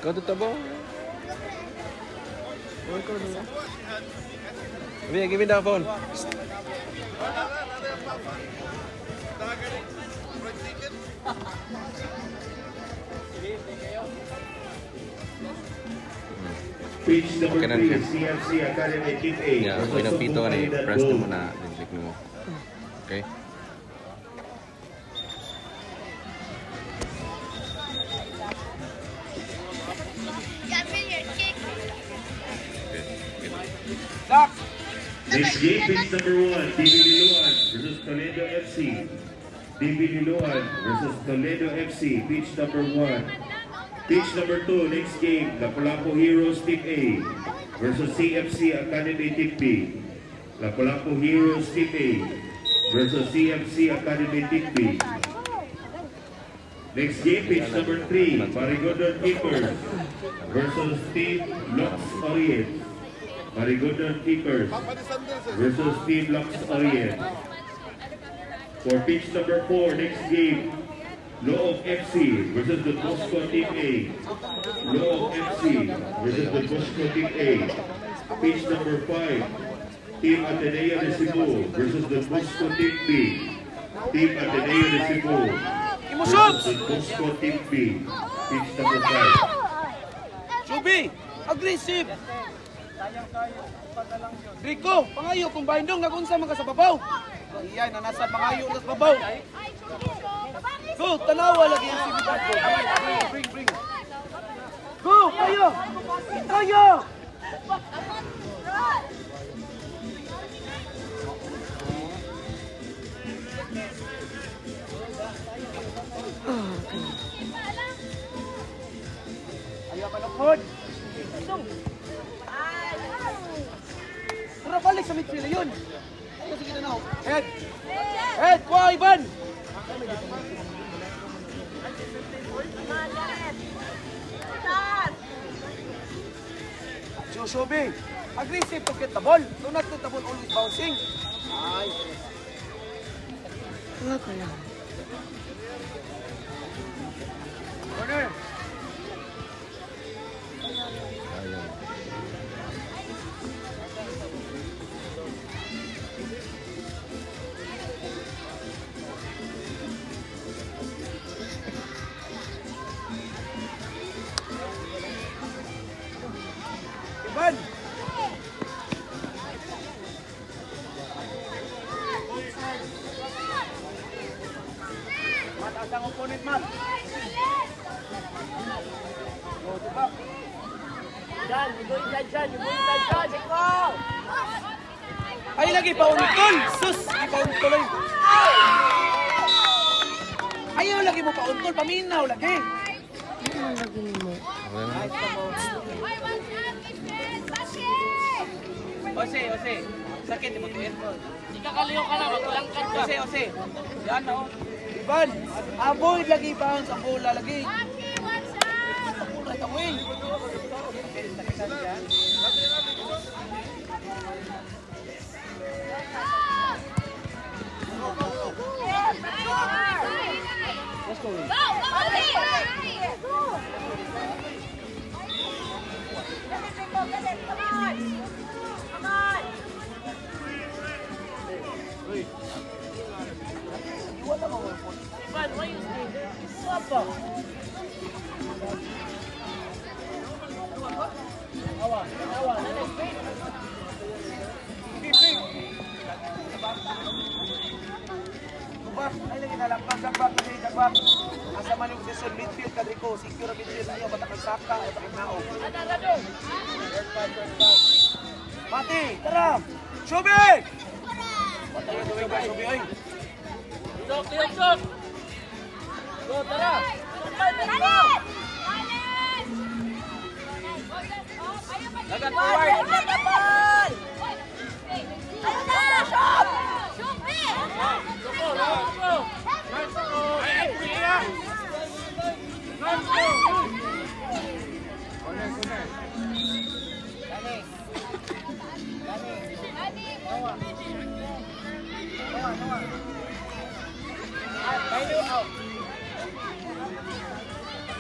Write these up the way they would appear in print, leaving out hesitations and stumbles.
Ikaw tutabo. Give me that phone. Page number 3, CFC Academy Team A. Yeah, kung pinapito ka na, press na mo na, click mo. Okay? Next game, page number 1, DB Liloan versus Toledo FC. DB Liloan versus Toledo FC, page number 1. Page number 2, next game, Lapu-Lapu Heroes Team A versus CFC Academy Team B. Lapu-Lapu Heroes Team A versus CFC Academy Team B. Next game, page number 3, Marigodon Keepers versus Team Lux Orient. Marigodon Keepers versus Team Lux Orient. For pitch number 4, next game, Loob FC versus the Bosco Team A. Loob FC versus the Bosco Team A. Pitch number 5, Team Ateneo de Cebu versus the Bosco Team B. Team Ateneo de Cebu versus the Bosco Team B. Pitch number 5. Shubi, aggressive. Rico, pangayo kung baindong nagunsa man ka sa babaw. Iyan na nasa pangayo na sa babaw. Go, tanawa lagi yung sibidad ko. Bring. Go, kayo. Kayo. Ayaw manukod. Pura balik sa midfield yun. Kasi kita na. Head, kuha Ivan. Shobi, aggressive to get the ball. Do not let the ball always bouncing. Ay. Wala ko lang. Corner. Ivan! Mataas ang opponent, Matt. Go, diba? Diyan, you go inside dyan, ikaw! Ay, lagi pa unitol! Sus! Ipa-unit tuloy! Ayaw, lagi mo pa-untol, paminaw, lagi! Ano lagi mo? Ose, sakit mo to aircon. Di ka kaliyo ka na, magkulangkan ka. Ose. Yan o. Ivan, avoid lagi bounce ang bola lagi. Ang bola ito, Will. Let's go, Will. Ivan, why you stay there? Apa? Awa. Bak, ay lagi nalakpan dagbak. Asa man yung position midfield kadriko, secure midfield ayo bata magsaka ay pakinaog. Ano? Mati, tara. Shubi! Patayo duwing ka, Shubi ay. Sok. Go, tara. Lagat forward.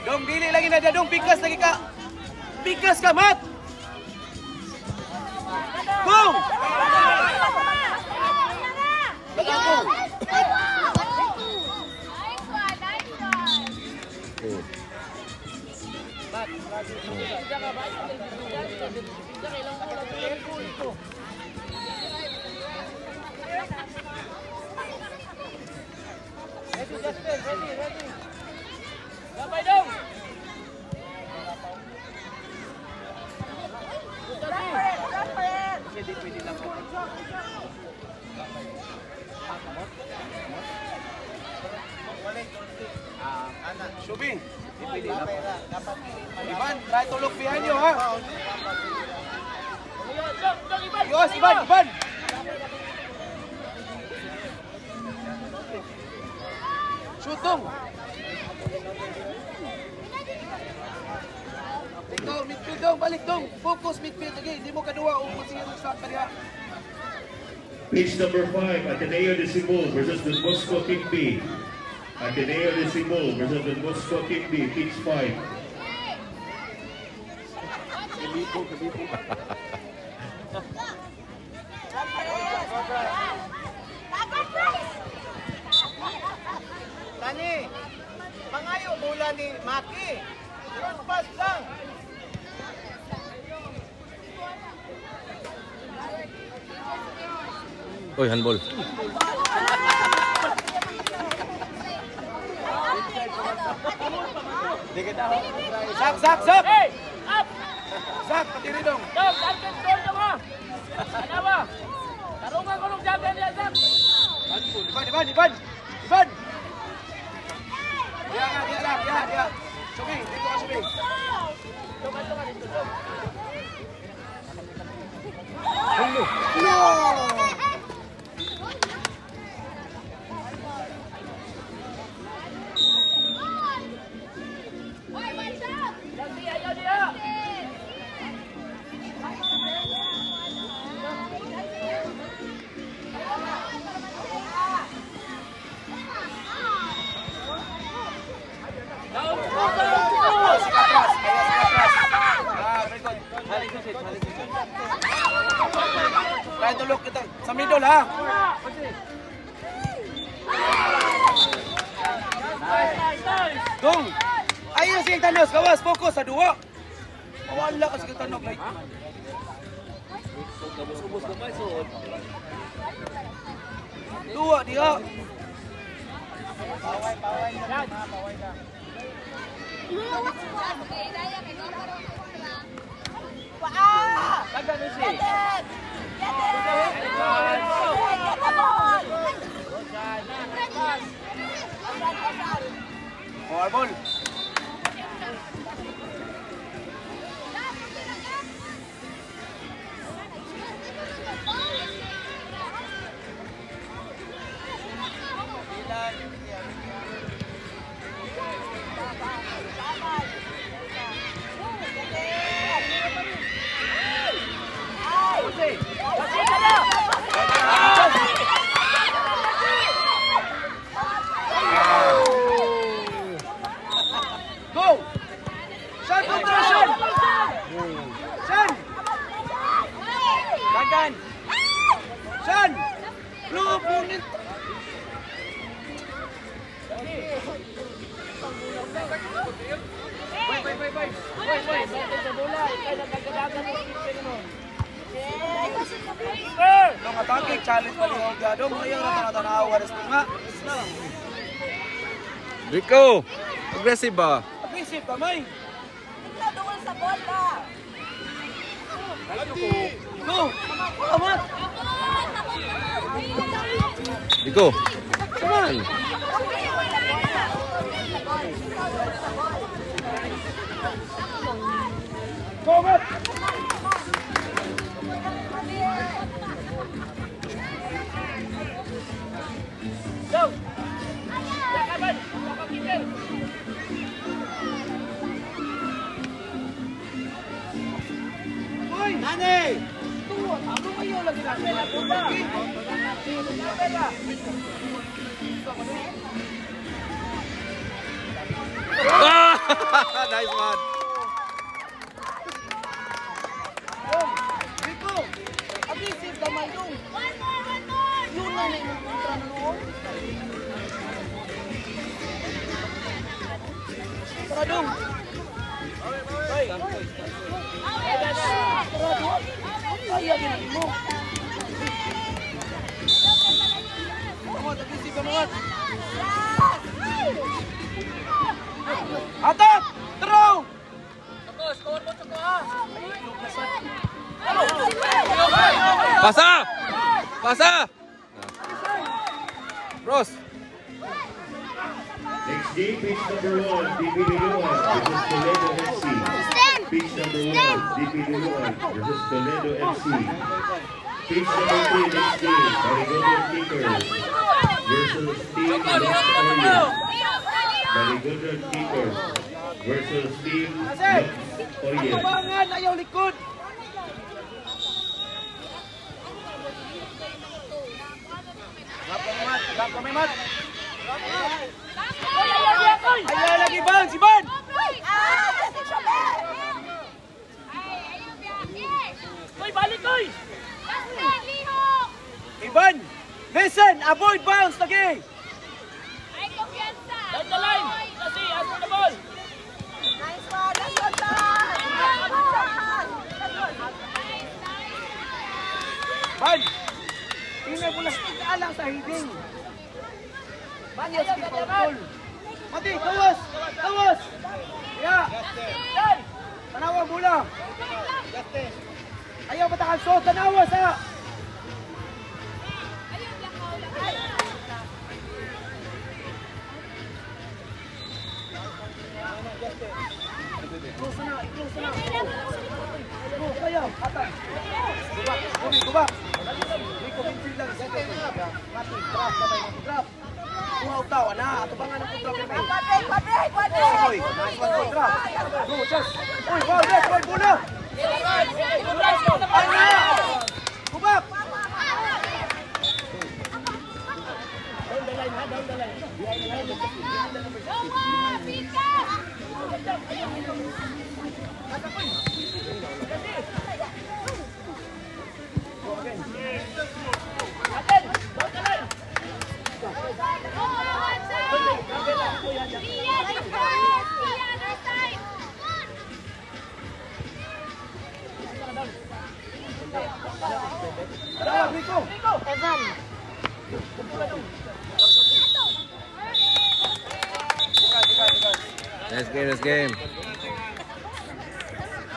Dong, dili lagi na dong, pikas lagi ka. Bigas ka, Mat! Go! Baka go! Oh. Shubing. Ivan, try to look behind you, ha? Yos, Ivan! Shoot dong! Ikaw, midfield dong, balik dong! Focus midfield lagi, hindi mo kaduwa o masihirong sa kaniya. Pitch number 5, Ateneo de Cebu versus Don Bosco Kingby. Ateneo de Cebu versus Don Bosco Kingby, pitch 5. Tani, pangayo bola ni Maki. Short pass lang. Oy, handball. Sak! Hey! Up! Sak, patiri dong! Dong, target doon dong ha! Ano ba? Tarungan ko nung jagan niya, Zak! Ivan! Dia. Shubing, dito ka, Shubing. Tungan dito, dong. Lagi, ayaw niya! Asik atras. Very good. Try to look kita sa middle, ha? Dong! Ayun siyang tanos, kawas, focus sa duwa. Wala ka sa tanog, like. Duwa, diha. Ball, ball. Go! Shan, kontra, Shan! Shan! Dagan! Shan! Blue opponent! Dong atake, challenge pa ni Hogya. Dong, ngayon na tanaw, waras nga. Rico! Aggressive ba? Aggressive ka, May. Go! Amat! Rico! Come on! Go, Amat! Go! Jakaban! Jakaban! Uy! Nani! Ano kayo lagi na pera pula? Pera. Nice one! gamay dong. Yun na na yung kontra na noon. Tara dong. Hoy. Tara dong. Ayaw din mo. Kamuat, agresif kamuat. Atak! Throw! Pasa! Pasa! Cross! Next game, pitch number 1, DP Liloan versus Toledo FC. Pitch number 1, DP Liloan versus Toledo FC. Pitch number 3, next game, Marigold Kickers versus Team Los Orients. Marigold Kickers versus Team Los Orients. Abangan, ayaw likod. Gap kami mat. Ayaw lagi bang, si Ban. Koy, balik, koy! Iban, listen, avoid bounce lagi. Down the line! Kasi, ask for the ball! Ban, ina mo lang sa hiding. Ban, yung skip out goal. Mati, kawas, kawas. Ya, tanawa mula. Ayaw batakan so, tanawa sa. Close na, close na. Go, kaya, atas. Kubak. Rico, midfield lang. Mati, drop, kamay, mati, drop. Kuha utaw, ana, ato ba nga ng drop yung may? Oy, nice one, good drop. Go, just. Oy, wow, yes, one, bola. Ana! Kubak! Tara, Rico! Nice game, nice game.